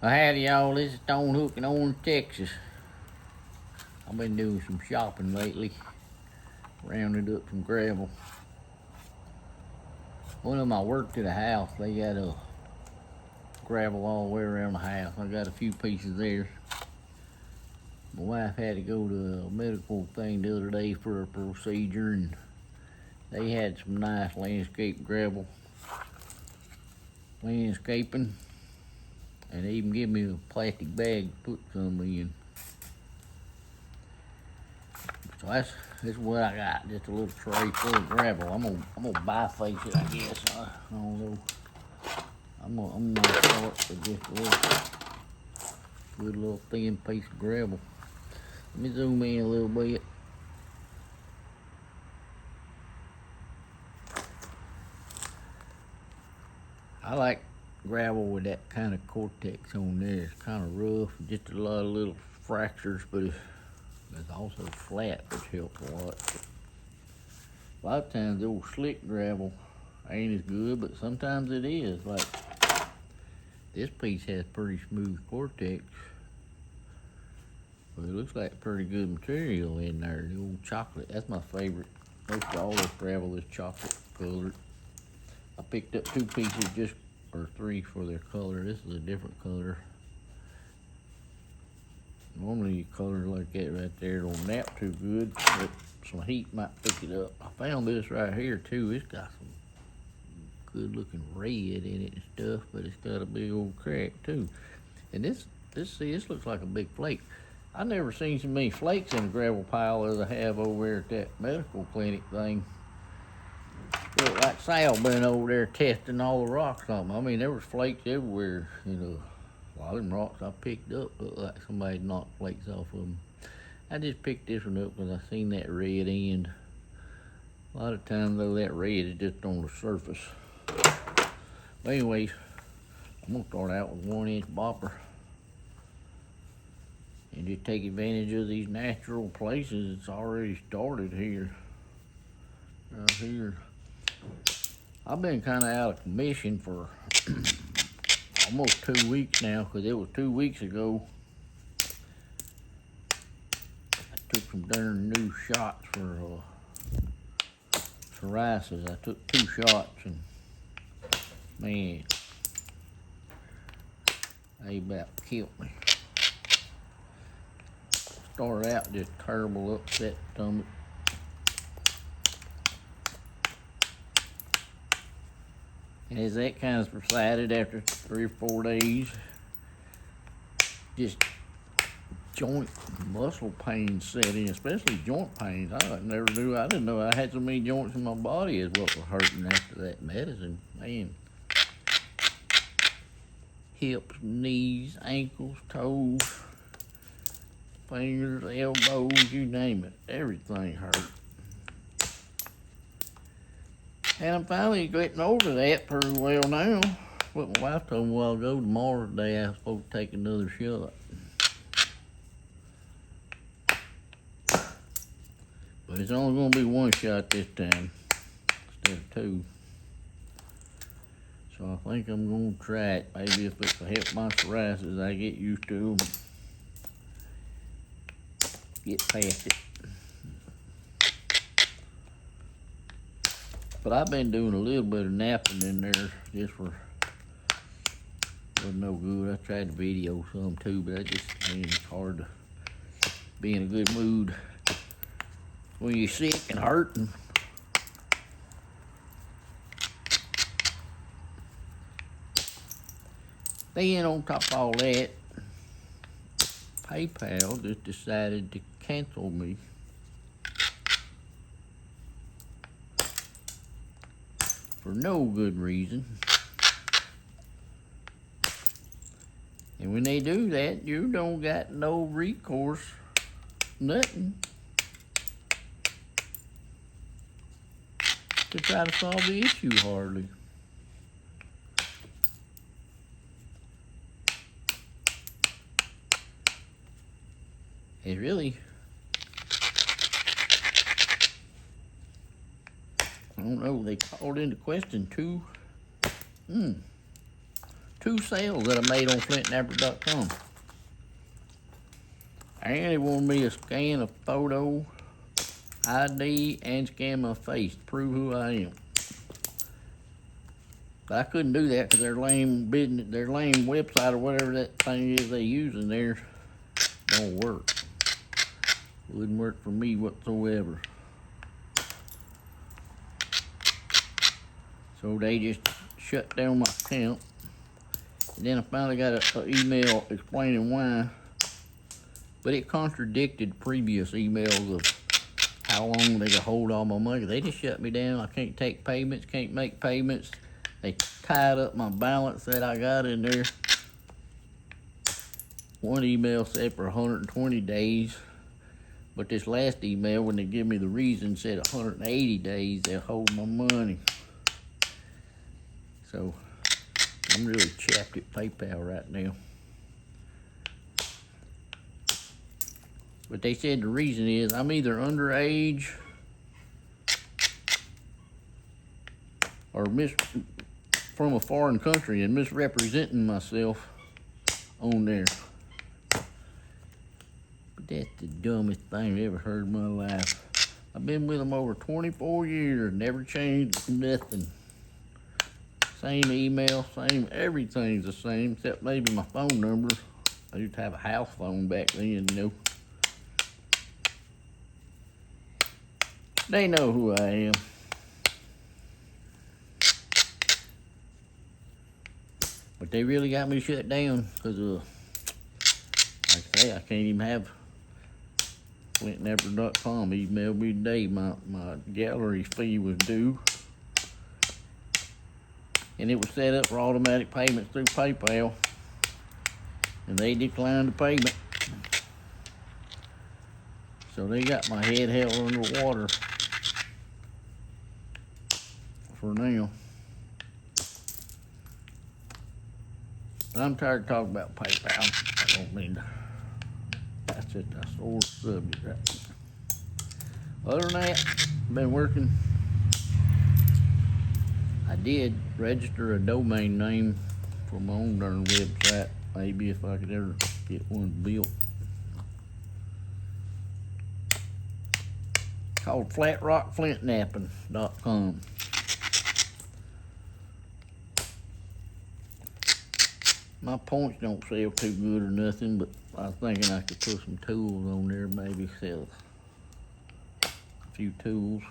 Howdy y'all, this is Stone Hook in Orange, Texas. I've been doing some shopping lately. Rounded up some gravel. One of them I worked at a house, they got a gravel all the way around the house. I got a few pieces there. My wife had to go to a medical thing the other day for a procedure, and they had some nice landscape gravel. Landscaping. And they even give me a plastic bag to put some in. So that's what I got. Just a little tray full of gravel. I'm gonna biface it, I guess. I don't know. I'm gonna start with just a good little thin piece of gravel. Let me zoom in a little bit. I like gravel with that kind of cortex on there. It's kind of rough, just a lot of little fractures, but it's also flat, which helps a lot. A lot of times the old slick gravel ain't as good, but sometimes it is. Like this piece has pretty smooth cortex, but it looks like pretty good material in there. The old chocolate, that's my favorite. Most of all this gravel is chocolate colored. I picked up 2 pieces or 3 for their color. This is a different color. Normally colors like that right there don't nap too good, but some heat might pick it up. I found this right here too. It's got some good looking red in it and stuff, but it's got a big old crack too. And this looks like a big flake. I never seen so many flakes in a gravel pile as I have over there at that medical clinic thing. Looked like Sal been over there testing all the rocks on them. I mean, there was flakes everywhere, you know. A lot of them rocks I picked up looked like somebody knocked flakes off of them. I just picked this one up because I seen that red end. A lot of times though, that red is just on the surface. But anyways, I'm gonna start out with 1-inch bopper and just take advantage of these natural places. It's already started here, right here. I've been kind of out of commission for almost 2 weeks now, because it was 2 weeks ago I took some darn new shots for psoriasis. I took 2 shots and man, they about killed me. Started out just terrible, upset stomach. And as that kind of subsided after 3 or 4 days, just joint muscle pains set in, especially joint pains. I didn't know I had so many joints in my body as what was hurting after that medicine. Man, hips, knees, ankles, toes, fingers, elbows, you name it, everything hurt. And I'm finally getting over that pretty well now. What my wife told me a while ago, tomorrow's the day I was supposed to take another shot. But it's only gonna be 1 shot this time, instead of 2. So I think I'm gonna try it. Maybe if it will help my psoriasis, I get used to them. Get past it. But I've been doing a little bit of napping in there just for, wasn't no good. I tried to video some too, but it's hard to be in a good mood when you're sick and hurting. Then on top of all that, PayPal just decided to cancel me for no good reason. And when they do that, you don't got no recourse, nothing, to try to solve the issue hardly. It really, I don't know, they called into question 2 2 sales that I made on Flintknapping.com. And he wanted me to scan a photo, ID, and scan my face to prove who I am. But I couldn't do that because their lame business, their lame website or whatever that thing is they using there don't work. Wouldn't work for me whatsoever. So they just shut down my account. And then I finally got an email explaining why. But it contradicted previous emails of how long they could hold all my money. They just shut me down. I can't take payments, can't make payments. They tied up my balance that I got in there. One email said for 120 days. But this last email, when they give me the reason, said 180 days they'll hold my money. So I'm really chapped at PayPal right now. But they said the reason is I'm either underage or from a foreign country and misrepresenting myself on there. But that's the dumbest thing I've ever heard in my life. I've been with them over 24 years, never changed nothing. Same email, same, everything's the same, except maybe my phone number. I used to have a house phone back then, you know. They know who I am. But they really got me shut down because, like I say, I can't even have Flintknapping.com email me today. My gallery fee was due. And it was set up for automatic payments through PayPal. And they declined the payment. So they got my head held underwater for now. I'm tired of talking about PayPal. I don't mean to. That's just a sore subject right now. Other than that, I've been working. I did register a domain name for my own darn website. Maybe if I could ever get one built. Called flatrockflintknapping.com. My points don't sell too good or nothing, but I was thinking I could put some tools on there, maybe sell a few tools.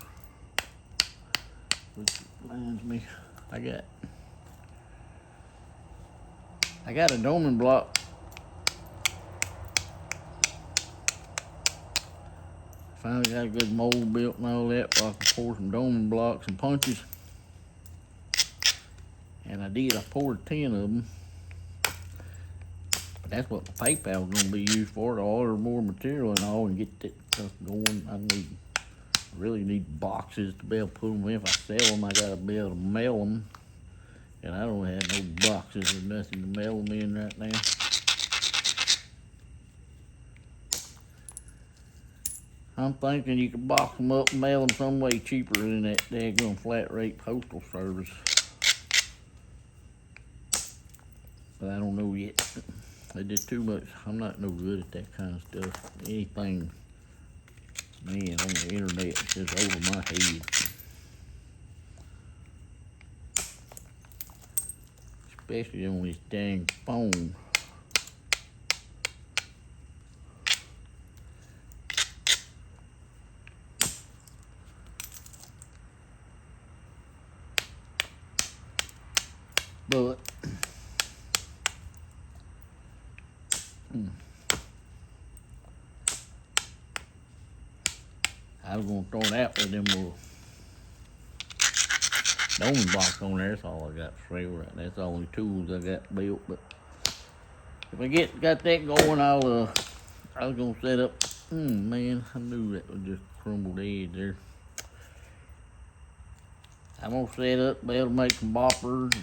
Which reminds me, I got a doming block. Finally got a good mold built and all that, so I can pour some doming blocks and punches. And I poured 10 of them. But that's what the PayPal is going to be used for, to order more material and all and get that stuff going. I really need boxes to be able to put them in. If I sell them, I got to be able to mail them. And I don't have no boxes or nothing to mail them in right now. I'm thinking you could box them up and mail them some way cheaper than that daggone flat rate postal service. But I don't know yet. They did too much. I'm not no good at that kind of stuff. Anything, man, on the internet is just over my head. Especially on this dang phone. But I was gonna throw it out with them little doming box on there. That's all I got for sale right now. That's the only tools I got built. But if I got that going, I was gonna set up. Man, I knew that was just crumbled edge there. I'm gonna set up, be able to make some boppers.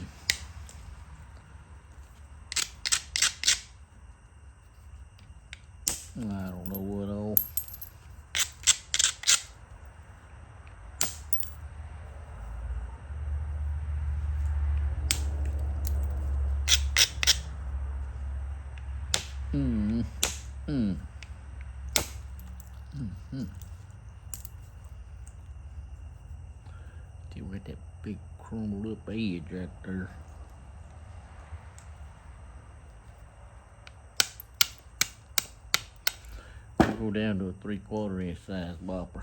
I don't know what all. Hmm. Hmm. See, we got that big crumbled up edge right there. We'll go down to a 3/4 inch size bopper.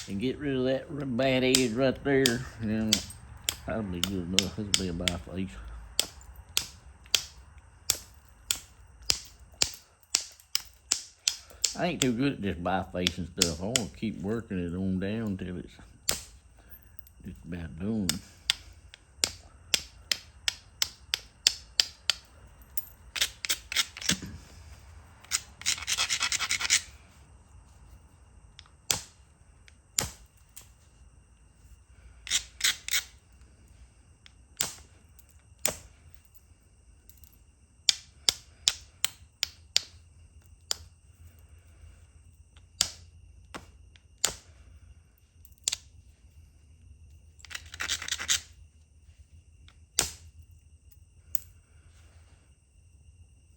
And get rid of that bad edge right there. And that'll be good enough. This'll be a biface. I ain't too good at this bifacing stuff. I want to keep working it on down till it's just about done.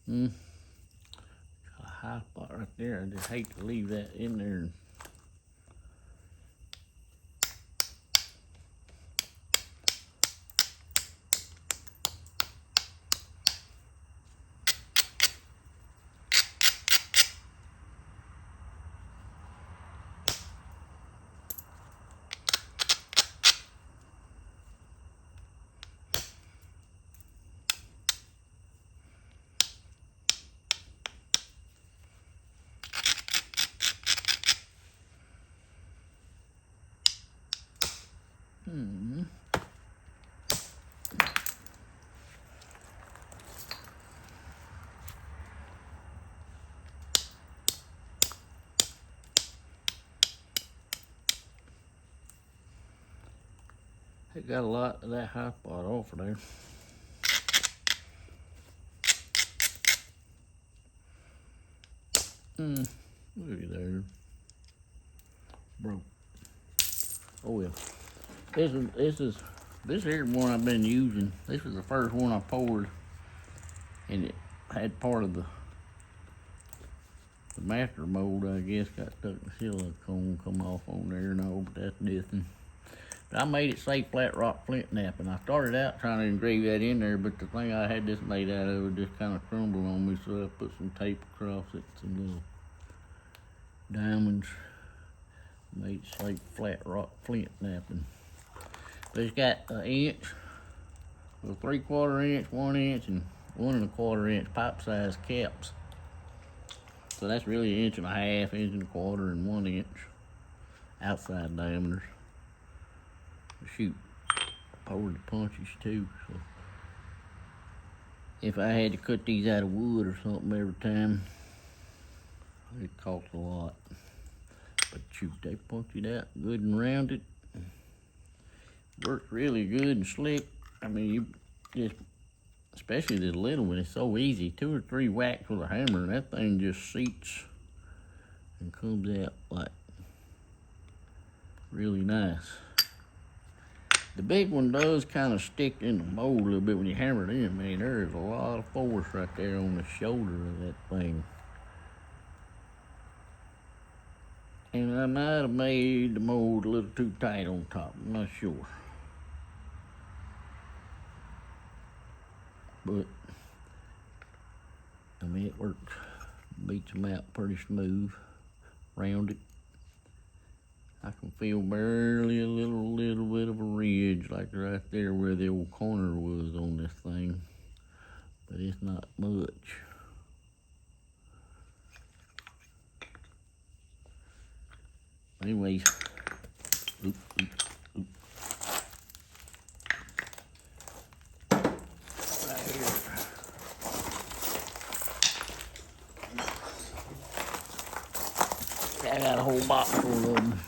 Got a high spot right there. I just hate to leave that in there. It got a lot of that high spot off of there. Look at there. Broke. Oh well. This here one I've been using. This was the first one I poured, and it had part of the master mold, I guess, got stuck in silicone, come off on there and all, but that's nothing. But I made it say flat rock Flintknapping. I started out trying to engrave that in there, but the thing I had this made out of just kind of crumbled on me, so I put some tape across it, some little diamonds. Made it say flat rock Flintknapping. But it's got an inch, a 3/4 inch, 1 inch, and 1 1/4 inch pipe size caps. So that's really 1 1/2 inch, 1 1/4, and 1 inch outside diameters. Shoot, poured the punches too. So if I had to cut these out of wood or something every time, it costs a lot. But shoot, they punch it out good and rounded. Works really good and slick. I mean, you just, especially this little one, it's so easy. 2 or 3 whacks with a hammer and that thing just seats and comes out like really nice. The big one does kind of stick in the mold a little bit when you hammer it in, man. There is a lot of force right there on the shoulder of that thing. And I might have made the mold a little too tight on top, I'm not sure. But, I mean, it works. Beats them out pretty smooth, rounded. I can feel barely a little bit of a ridge, like right there where the old corner was on this thing. But it's not much. Anyways, oop. Right here. I got a whole box full of them.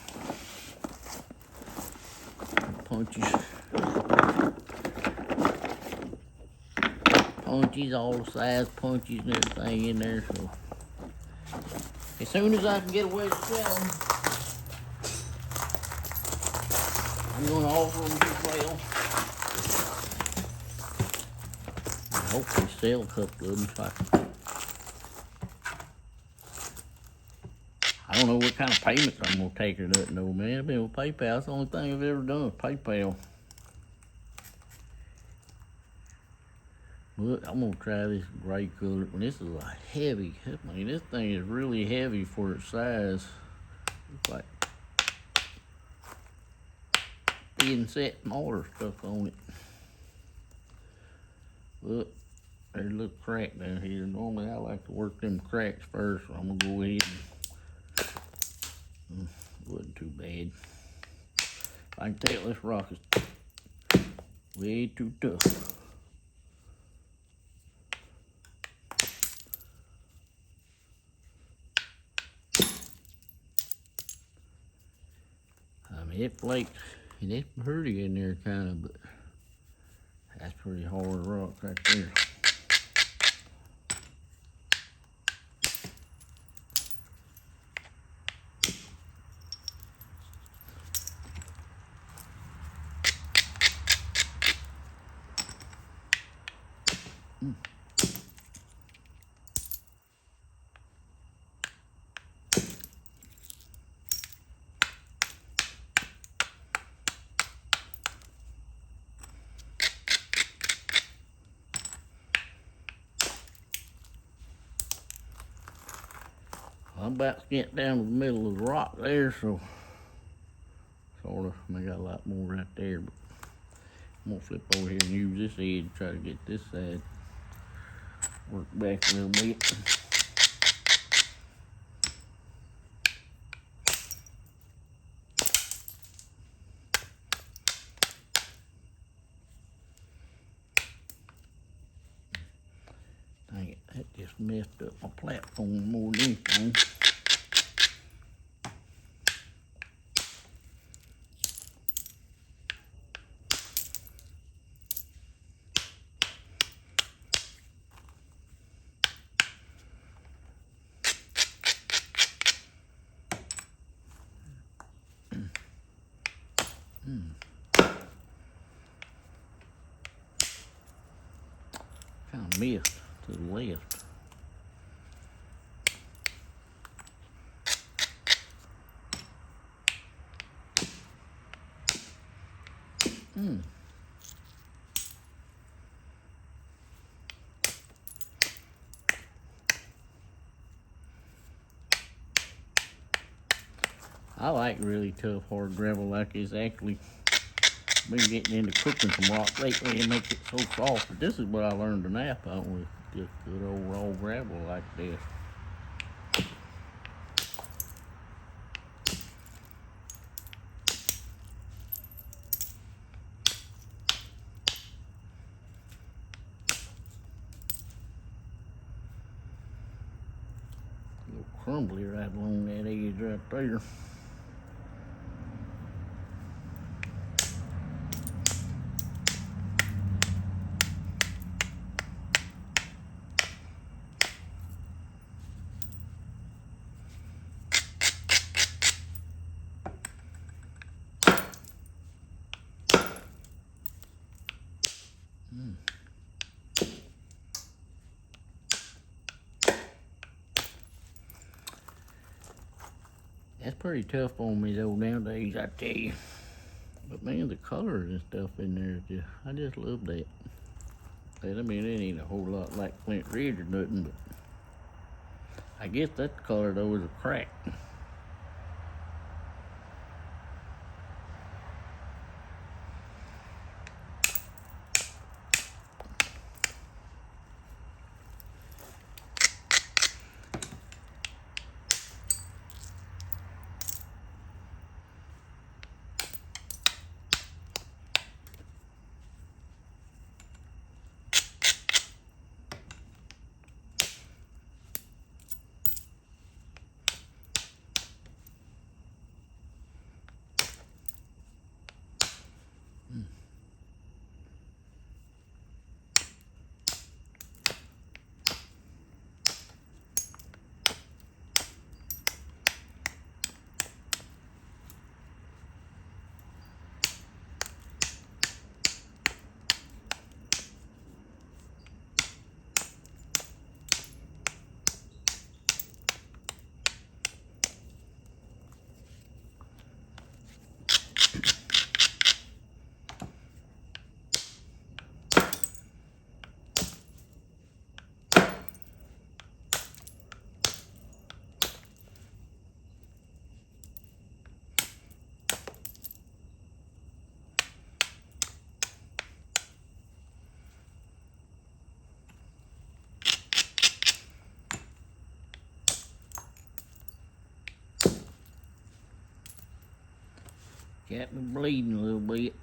Punches, all the size punches and everything in there. So as soon as I can get away to sell them, I'm going to offer them as well. hopefully sell a couple of them. So I don't know what kind of payments I'm gonna take or nothing though, man. I've been with PayPal. That's the only thing I've ever done with PayPal. But I'm gonna try this gray color. When this is a heavy, I mean, this thing is really heavy for its size. It's like being set motor stuff on it. Look, there's a little crack down here. Normally I like to work them cracks first, so I'm gonna go ahead and wasn't too bad. I can tell this rock is way too tough. I mean, it flaked and it's pretty in there kind of, but that's pretty hard rock right there. I'm about to get down to the middle of the rock there, so sort of. I got a lot more right there, but I'm gonna flip over here and use this edge to try to get this side work back a little bit. Dang it, that just messed up my platform more than anything. Kind of missed to the left. I like really tough, hard gravel like this. Actually, been getting into cooking some rock lately and make it so soft. But this is what I learned to nap on with just good old raw gravel like this. A little crumbly right along that edge right there. That's pretty tough on me though nowadays, I tell you. But man, the colors and stuff in there, I just love that. I mean, it ain't a whole lot like Flint Ridge or nothing, but I guess that color though is a crack. Got me bleeding a little bit.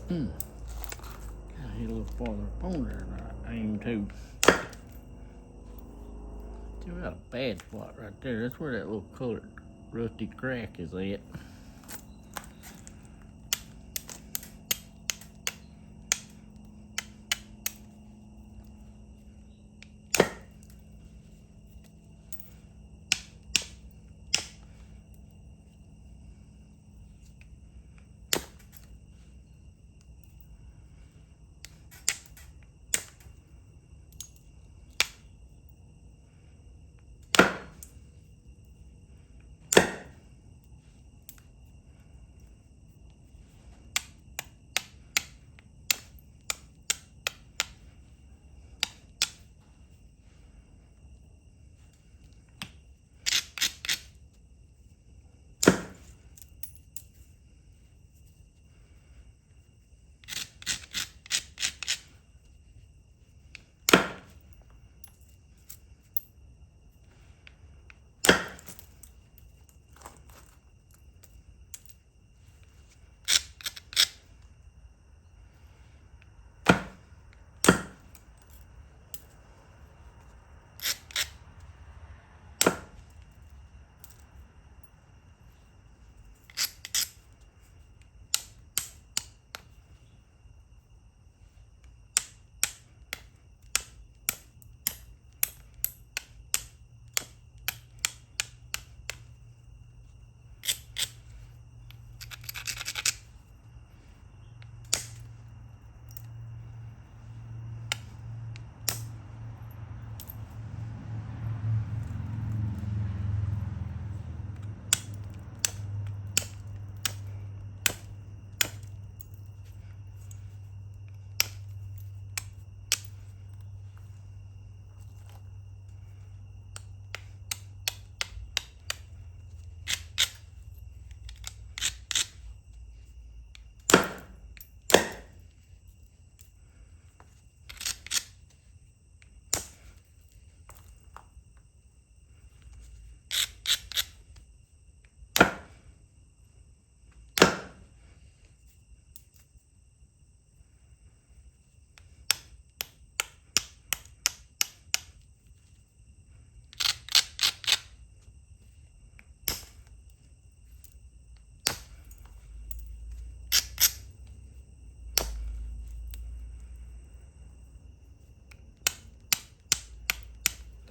Gotta hit a little farther up on there than I aim to. Still got a bad spot right there. That's where that little colored rusty crack is at.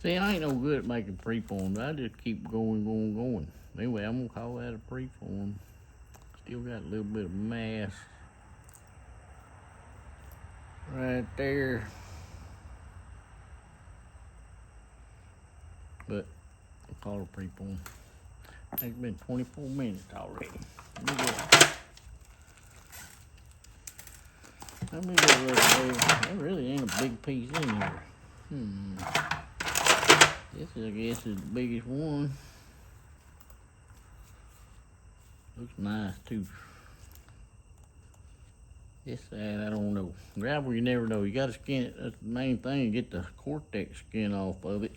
See, I ain't no good at making preforms. I just keep going. Anyway, I'm gonna call that a preform. Still got a little bit of mass right there. But I'll call it a preform. It's been 24 minutes already. Let me get a little. There really ain't a big piece in here. This, I guess, is the biggest one. Looks nice too. This side, I don't know. Gravel, you never know. You gotta skin it. That's the main thing. Get the cortex skin off of it.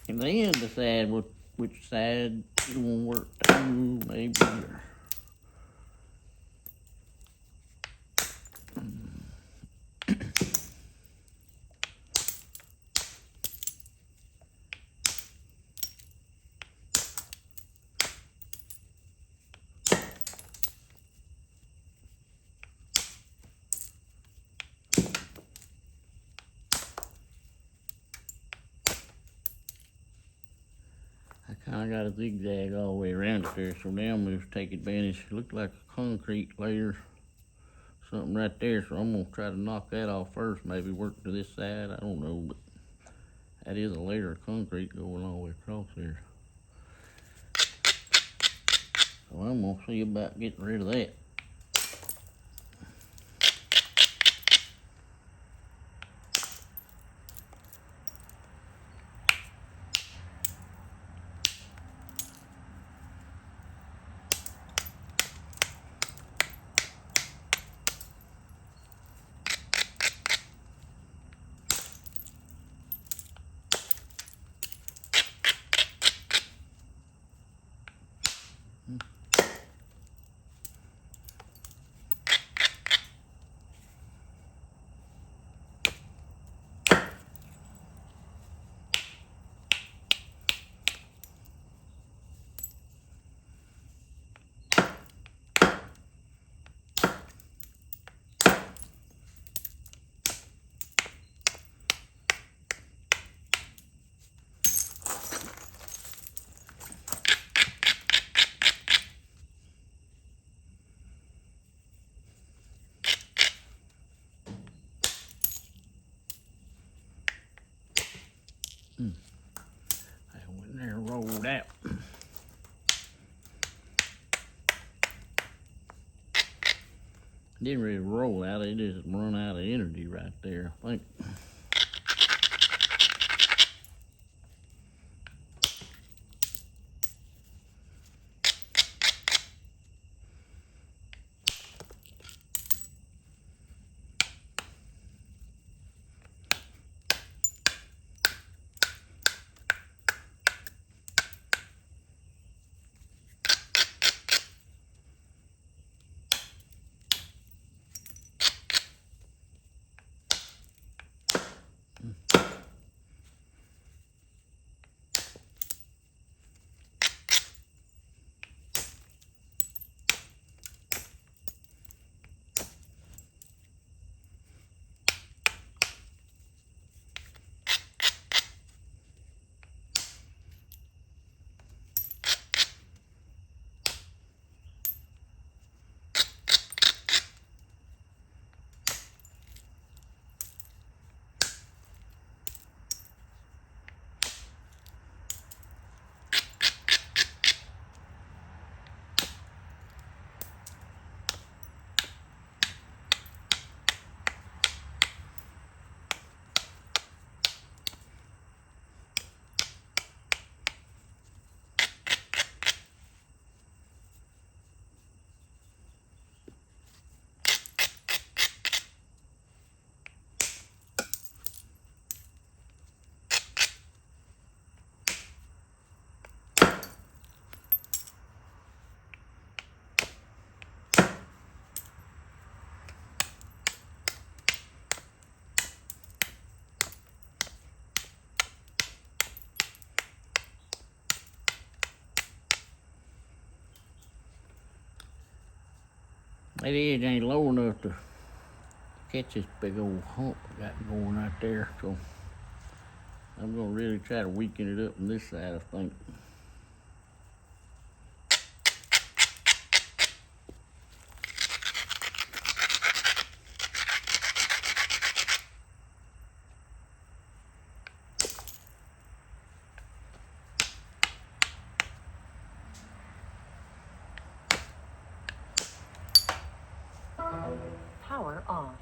And then decide which side you want to work to, maybe. I got a zigzag all the way around it there, so now I'm gonna take advantage. It looked like a concrete layer, something right there, so I'm gonna try to knock that off first, maybe work to this side, I don't know, but that is a layer of concrete going all the way across there. So I'm gonna see about getting rid of that. I went there and rolled out. Didn't really roll out, it just run out of energy right there, I think. That edge ain't low enough to catch this big old hump I got going right there, so I'm gonna really try to weaken it up on this side, I think. Power off.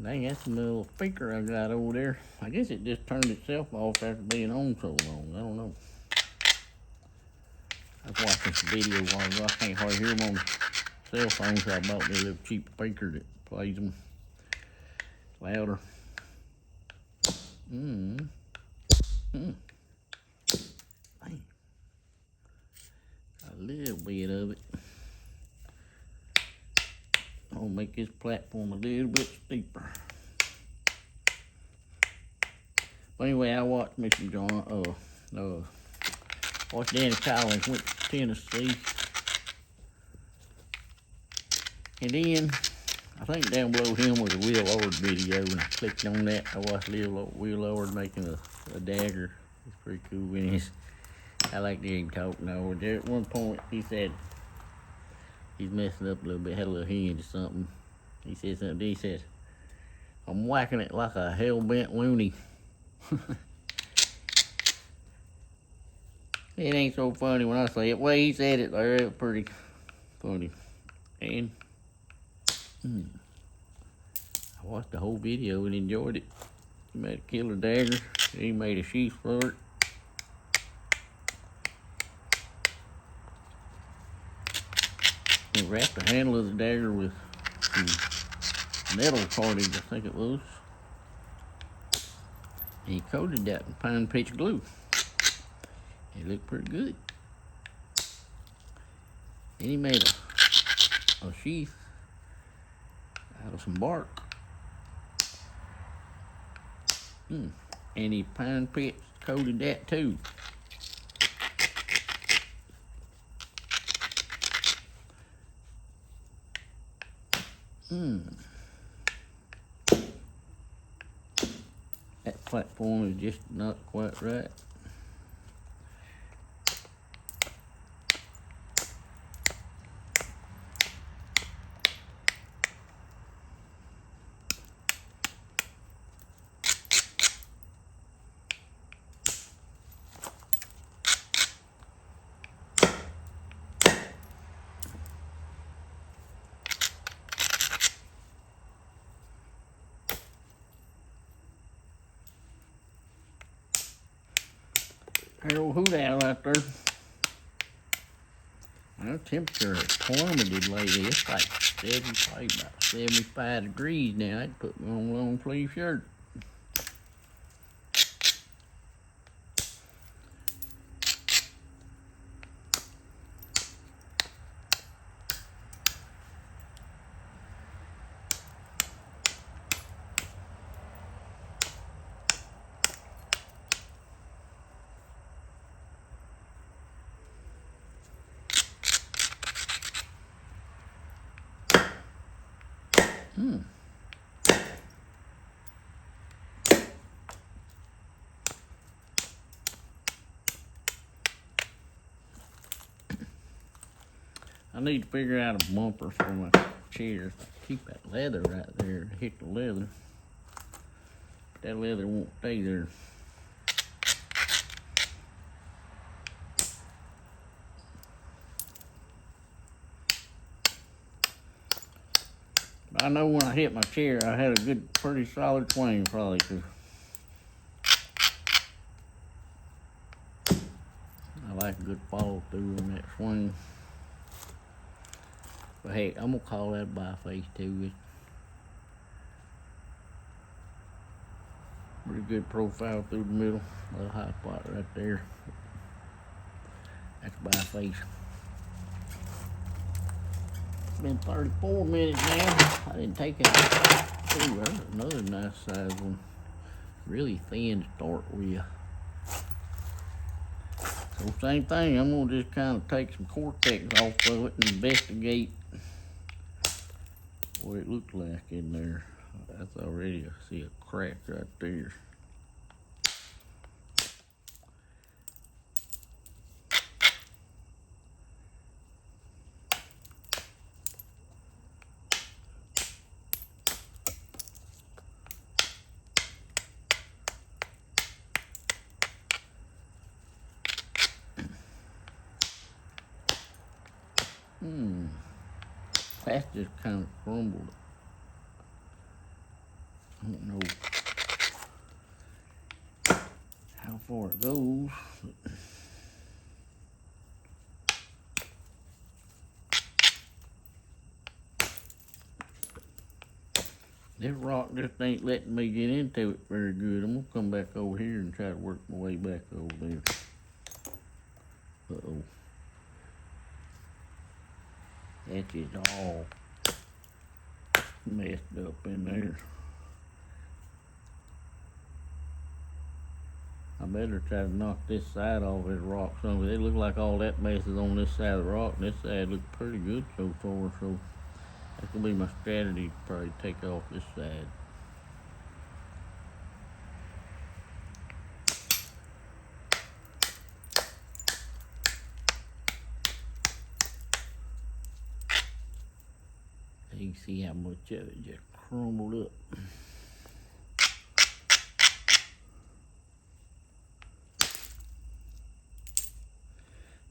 Dang, that's a little speaker I got over there. I guess it just turned itself off after being on so long. I don't know. I was watching some video while ago. I can't hardly hear them on the cell phone, so I bought me a little cheap speaker that plays them louder. Dang. A little bit of it. I'll make this platform a little bit steeper. But anyway, I watched me some watched Danny Collins went to Tennessee. And then I think down below him was a Will Lord video, and I clicked on that. I watched Will Lord making a dagger. It's pretty cool. And I like to hear him talk now. There at one point he said he's messing up a little bit, had a little hinge or something. He said something. He says, "I'm whacking it like a hell-bent loony." It ain't so funny when I say it. Well, he said it there. It was pretty funny. And I watched the whole video and enjoyed it. He made a killer dagger. He made a sheath for it. He wrapped the handle of the dagger with some metal cordage, I think it was. And he coated that in pine pitch glue. It looked pretty good. Then he made a sheath out of some bark. And he pine pitch coated that too. That platform is just not quite right. Harold Hoot Owl out there. Well, temperature has plummeted lately. It's like about 75 degrees now. I'd put me on a long sleeve shirt. I need to figure out a bumper for my chair. Keep that leather right there to hit the leather. That leather won't stay there. I know when I hit my chair, I had a pretty solid swing probably, 'cause I like a good follow through on that swing. But hey, I'm gonna call that bifaced too. It's pretty good profile through the middle. A little high spot right there. That's bifaced. It's been 34 minutes now. I didn't take it. Ooh, there's another nice size one. Really thin to start with. So same thing, I'm gonna just kind of take some cortex off of it and investigate what it looks like in there. That's already, I see a crack right there. That's just kind of crumbled. I don't know how far it goes. This rock just ain't letting me get into it very good. I'm gonna come back over here and try to work my way back over there. Uh-oh. That is all messed up in there. I better try to knock this side off this rock some. It look like all that mess is on this side of the rock, and this side looks pretty good so far. So That's gonna be my strategy, probably take off this side. You can see how much of it just crumbled up.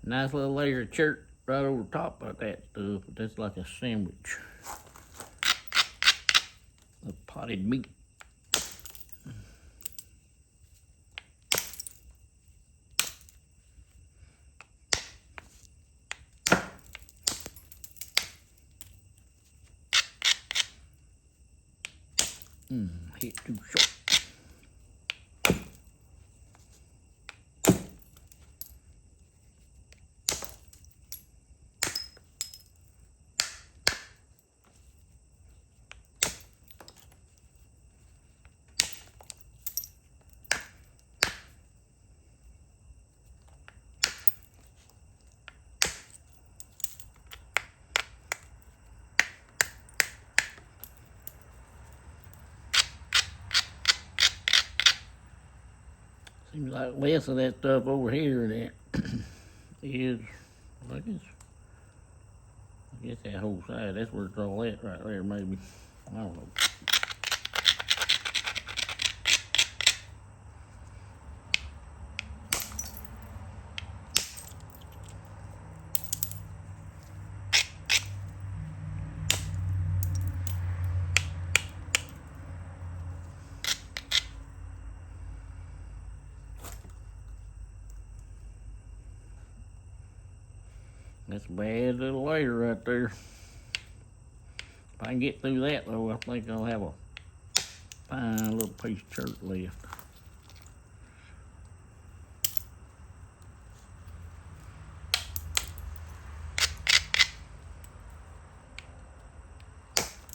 Nice little layer of chert right over top of that stuff, but that's like a sandwich of potted meat. Hit too short. Seems like less of that stuff over here than is, I guess that whole side, that's where it's all at right there, maybe. I don't know. That's a bad little layer right there. If I can get through that though, I think I'll have a fine little piece of chert left.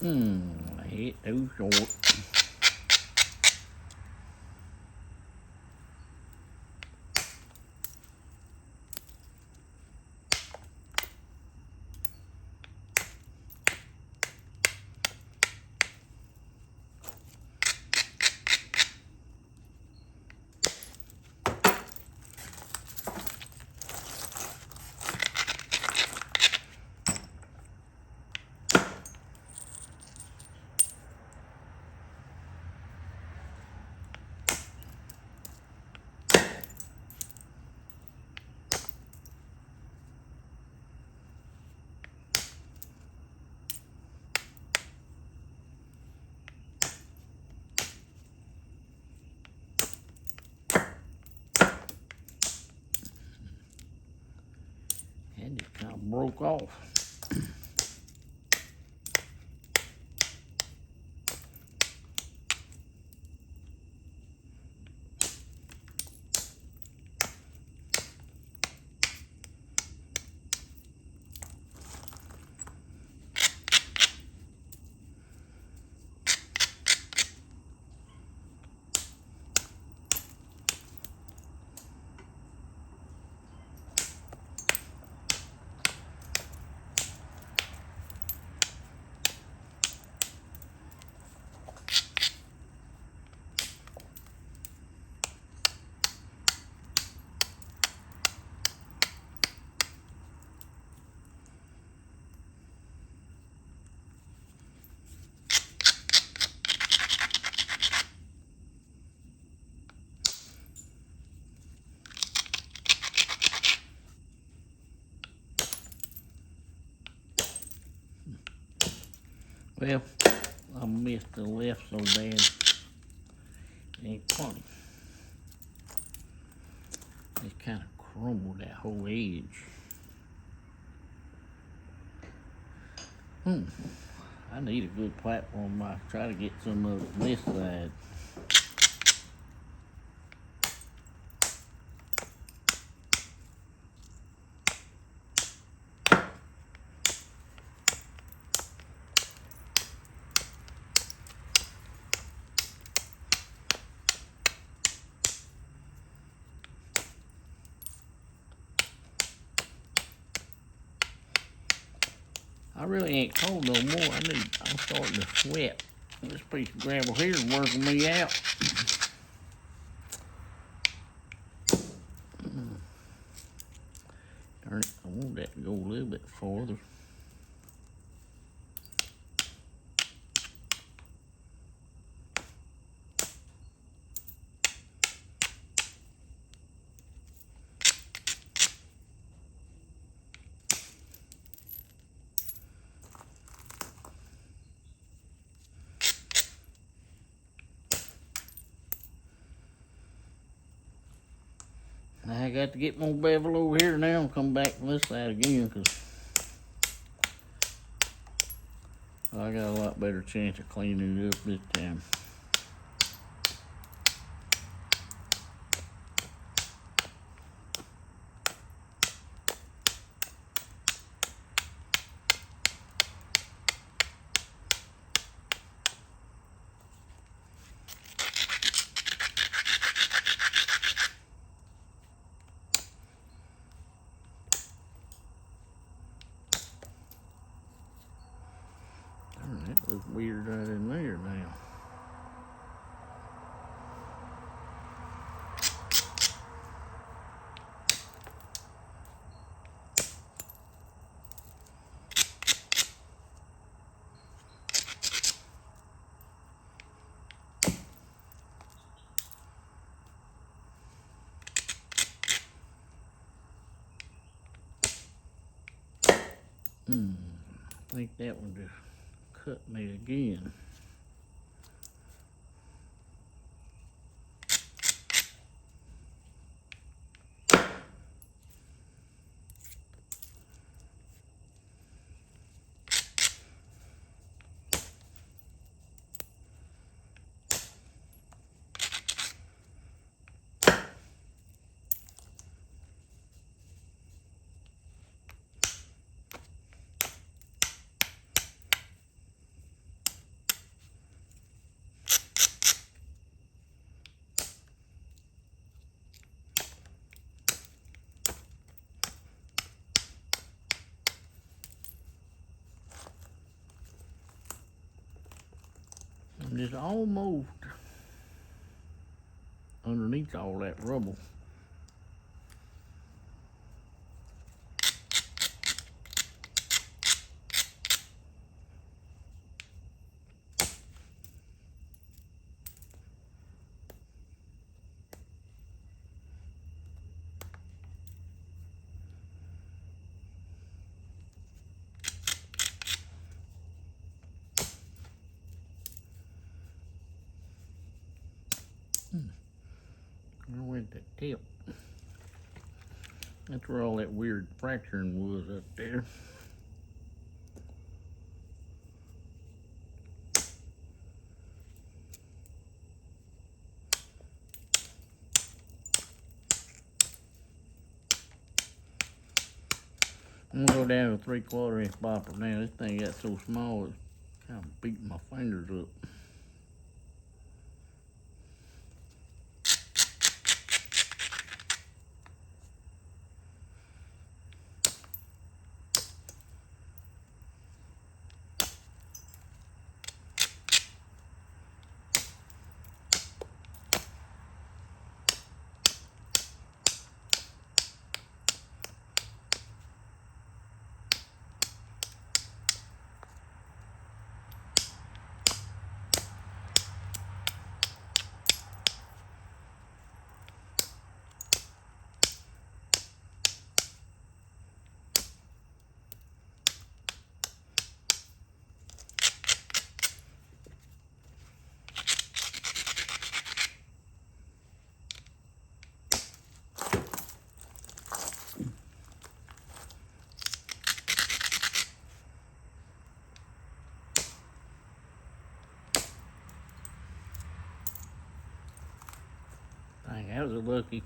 I hit too short. And it kind of broke off. Well, I missed the left so bad. It ain't funny. It kind of crumbled that whole edge. I need a good platform. I try to get some of this side. I really ain't cold no more. I'm starting to sweat. This piece of gravel here is working me out. Darn it, I want that to go a little bit farther. I got to get more bevel over here now and come back from this side again, because I got a lot better chance of cleaning it up this time. That looks weird right in there now. I think that one just cut me again. I'm just almost underneath all that rubble. Where went that tip? That's where all that weird fracturing was up there. I'm gonna go down to a 3/4 inch bopper now. This thing got so small it's kind of beating my fingers up. Dang, that was a lucky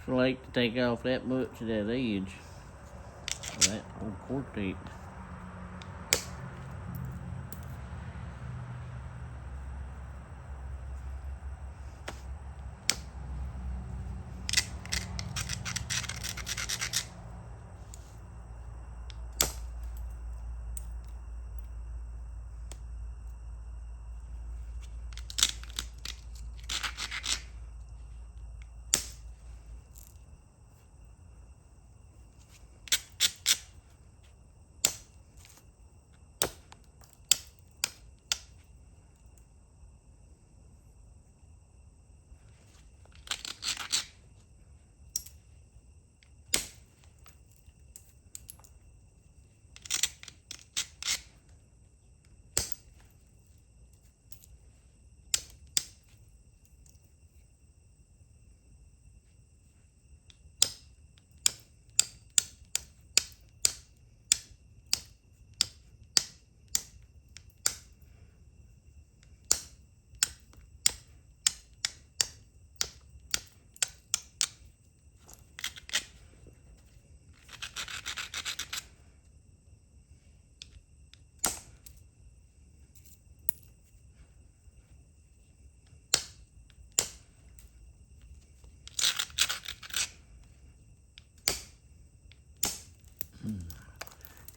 flake to take off that much of that edge of that old quartet.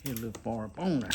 Get a little far up on there.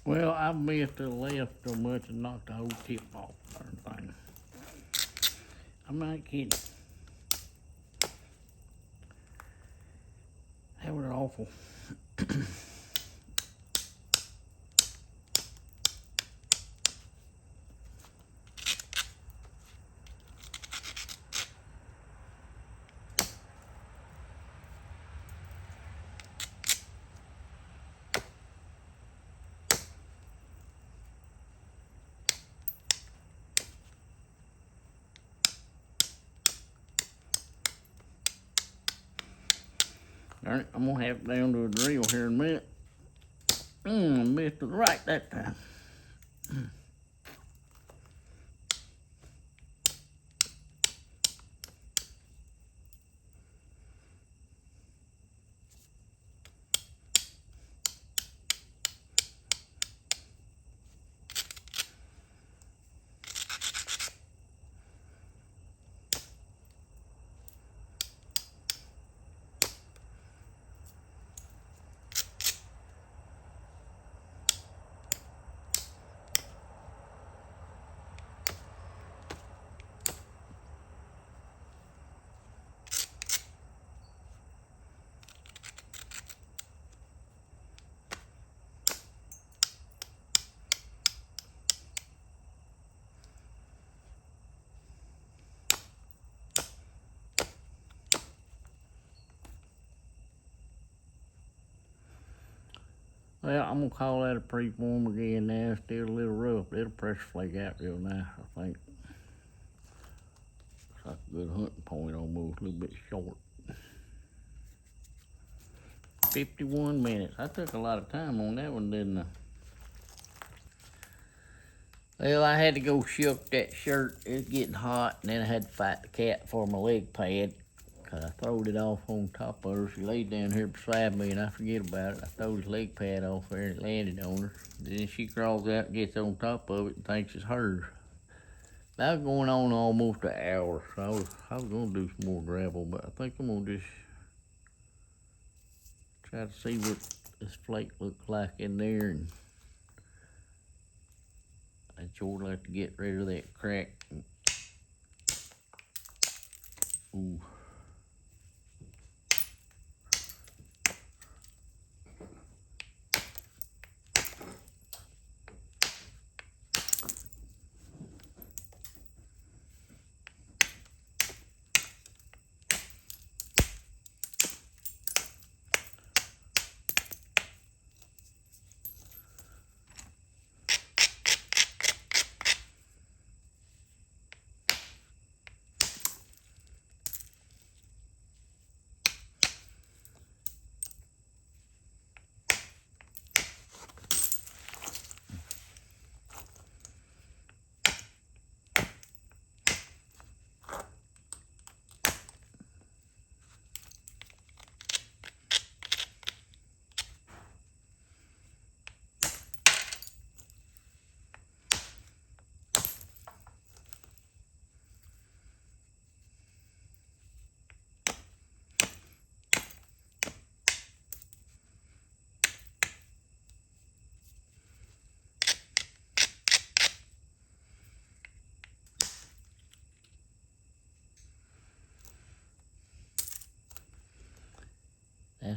Well, I missed the left so much and knocked the whole tip off the thing. I'm not kidding. That was awful. Alright, I'm gonna have it down to a drill here in a minute. I missed it right that time. Well, I'm gonna call that a preform again now. It's still a little rough. It'll pressure flake out real nice, I think. It's like a good hunting point almost, a little bit short. 51 minutes. I took a lot of time on that one, didn't I? Well, I had to go shook that shirt. It was getting hot, and then I had to fight the cat for my leg pad. Cause I throwed it off on top of her. She laid down here beside me, and I forget about it. I threw his leg pad off there, and it landed on her. Then she crawls out and gets on top of it and thinks it's hers. That was going on almost an hour, so I was gonna do some more gravel, but I think I'm gonna just try to see what this flake looks like in there, and I'd sure like to get rid of that crack. Ooh.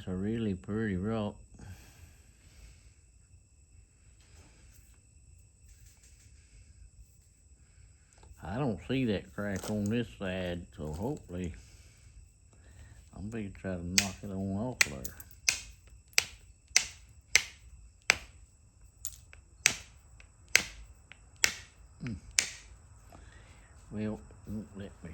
That's a really pretty rock. I don't see that crack on this side, so hopefully I'm gonna try to knock it on off there. Well, it won't let me.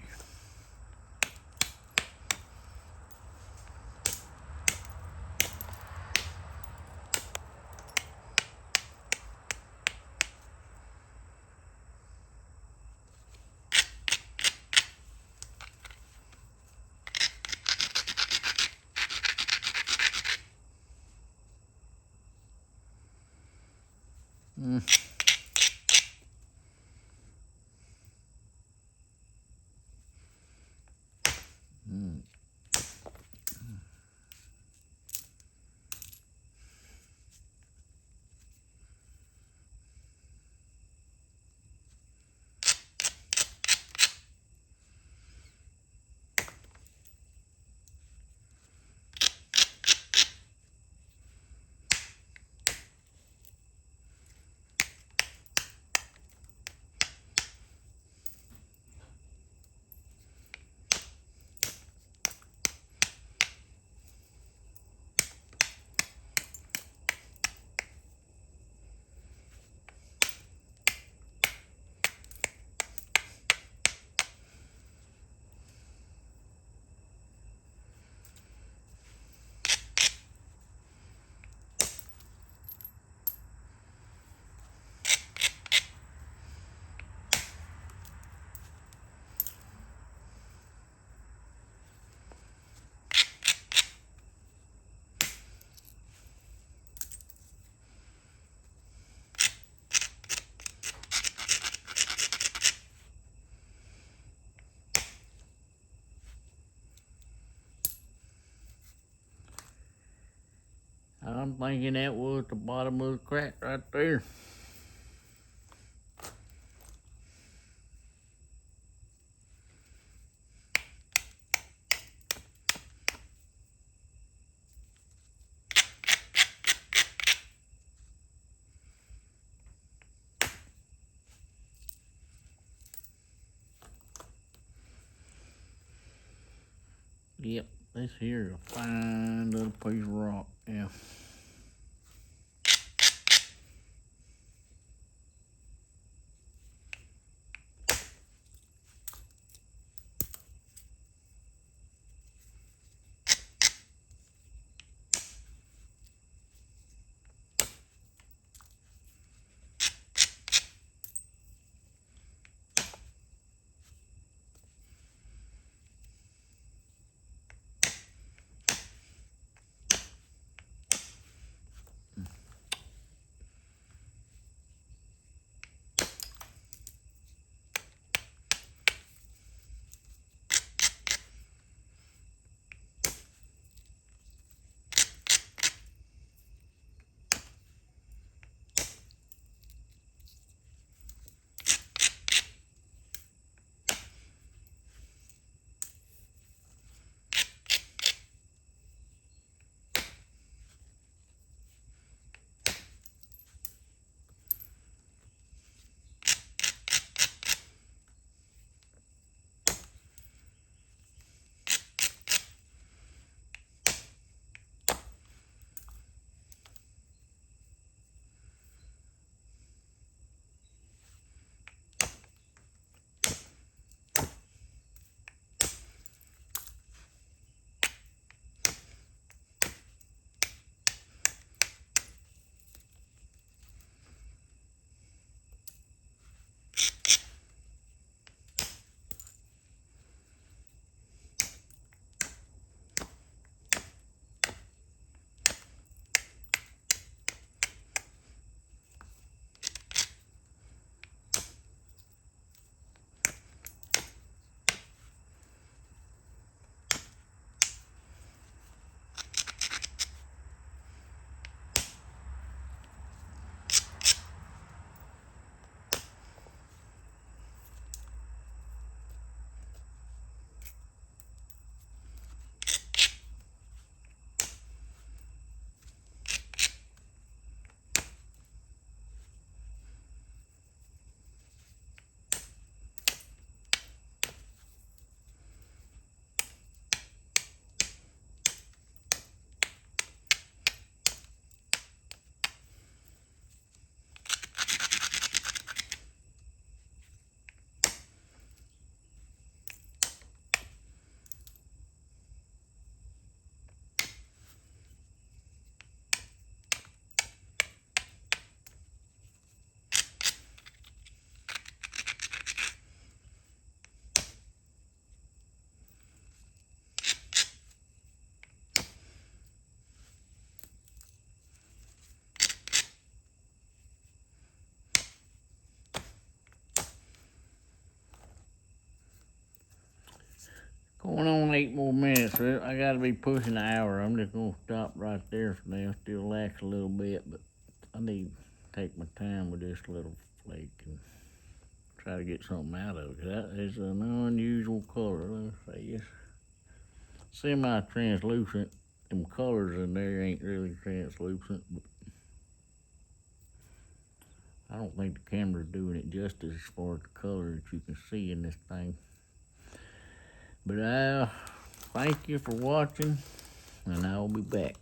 Mm. Mm. I'm thinking that was the bottom of the crack right there. Yep, this here is a fine little piece of rock, yeah. Going on 8 more minutes. So I gotta be pushing an hour. I'm just gonna stop right there for now. Still relax a little bit, but I need to take my time with this little flake and try to get something out of it. That is an unusual color. Let's say it's semi-translucent. Them colors in there ain't really translucent, but I don't think the camera's doing it justice as far as the color that you can see in this thing. But thank you for watching, and I'll be back.